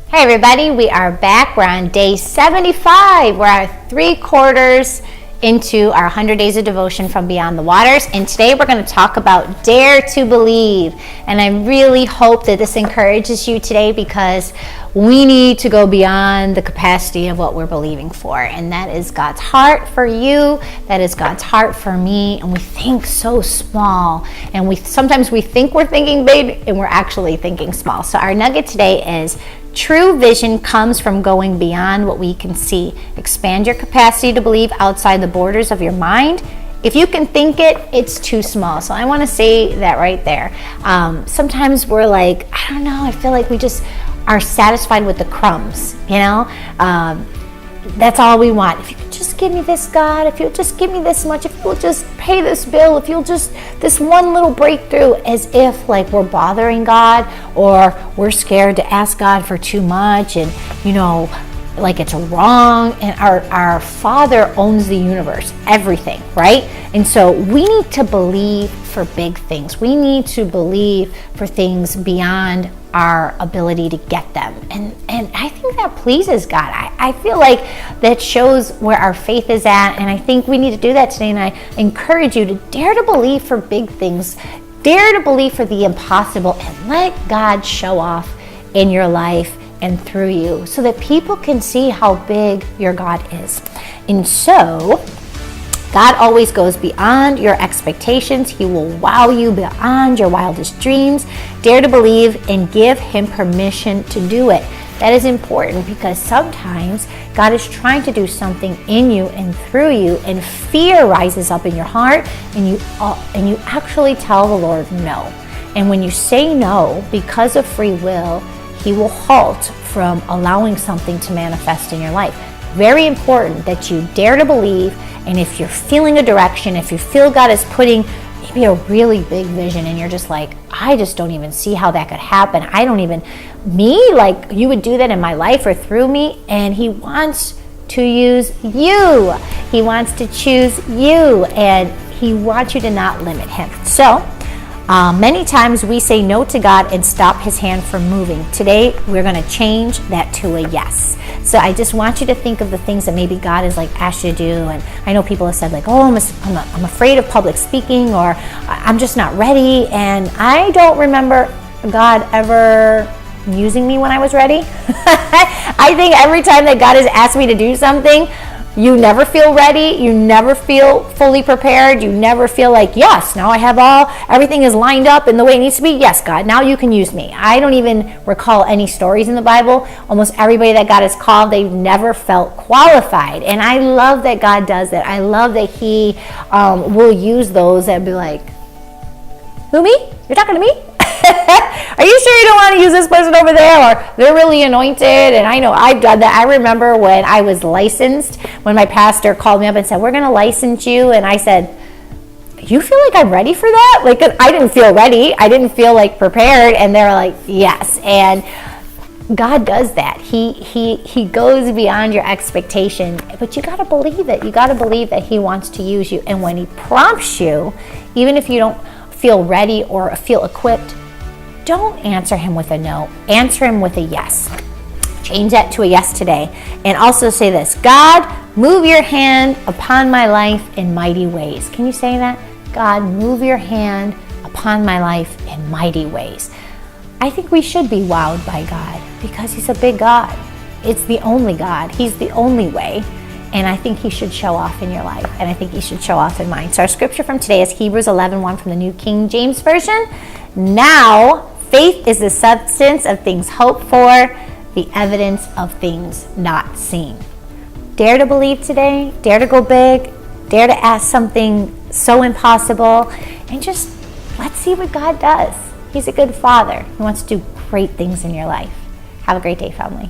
Hey everybody, we are back. We're on day 75. We're 3/4 into our 100 days of devotion from Beyond the Waters, and today we're going to talk about Dare to Believe. And I really hope that this encourages you today, because we need to go beyond the capacity of what we're believing for, and that is God's heart for you. That is God's heart for me. And we think so small, and sometimes we think we're thinking big and we're actually thinking small. So our nugget today is: true vision comes from going beyond what we can see. Expand your capacity to believe outside the borders of your mind. If you can think it, it's too small. So I want to say that right there. Sometimes we're like, I don't know, I feel like we just are satisfied with the crumbs, that's all we want. If you could just give me this, God, if you'll just give me this much, if you'll just pay this bill, if you'll just, this one little breakthrough, as if like we're bothering God, or we're scared to ask God for too much, and like it's wrong. And our Father owns the universe, everything, right? And so we need to believe for big things. We need to believe for things beyond our ability to get them. And I think that pleases God. I feel like that shows where our faith is at, and I think we need to do that today. And I encourage you to dare to believe for big things. Dare to believe for the impossible, and let God show off in your life and through you, so that people can see how big your God is. And so God always goes beyond your expectations. He will wow you beyond your wildest dreams. Dare to believe and give Him permission to do it. That is important, because sometimes God is trying to do something in you and through you, and fear rises up in your heart, and you actually tell the Lord no. And when you say no because of free will, He will halt from allowing something to manifest in your life. Very important that you dare to believe. And if you're feeling a direction, if you feel God is putting maybe a really big vision, and you're just like, I just don't even see how that could happen. Like you would do that in my life or through me. And He wants to use you. He wants to choose you, and He wants you to not limit Him. So many times we say no to God and stop His hand from moving. Today, we're going to change that to a yes. So I just want you to think of the things that maybe God has asked you to do. And I know people have said I'm afraid of public speaking, or I'm just not ready. And I don't remember God ever using me when I was ready. I think every time that God has asked me to do something, you never feel ready. You never feel fully prepared. You never feel like, yes, now I have everything is lined up in the way it needs to be. Yes, God, now you can use me. I don't even recall any stories in the Bible. Almost everybody that God has called, they've never felt qualified. And I love that God does that. I love that He will use those that be like, who, me? You're talking to me? Are you sure you don't want to use this person over there, or they're really anointed? And I know I've done that. I remember when I was licensed, when my pastor called me up and said, we're going to license you. And I said, you feel like I'm ready for that? Like, I didn't feel ready. I didn't feel prepared. And they're like, yes. And God does that. He goes beyond your expectation, but you got to believe it. You got to believe that He wants to use you. And when He prompts you, even if you don't feel ready or feel equipped, don't answer Him with a no. Answer Him with a yes. Change that to a yes today. And also say this: God, move your hand upon my life in mighty ways. Can you say that? God, move your hand upon my life in mighty ways. I think we should be wowed by God, because He's a big God. It's the only God. He's the only way. And I think He should show off in your life. And I think He should show off in mine. So our scripture from today is Hebrews 11:1 from the New King James Version. Now, faith is the substance of things hoped for, the evidence of things not seen. Dare to believe today. Dare to go big. Dare to ask something so impossible. And just let's see what God does. He's a good Father. He wants to do great things in your life. Have a great day, family.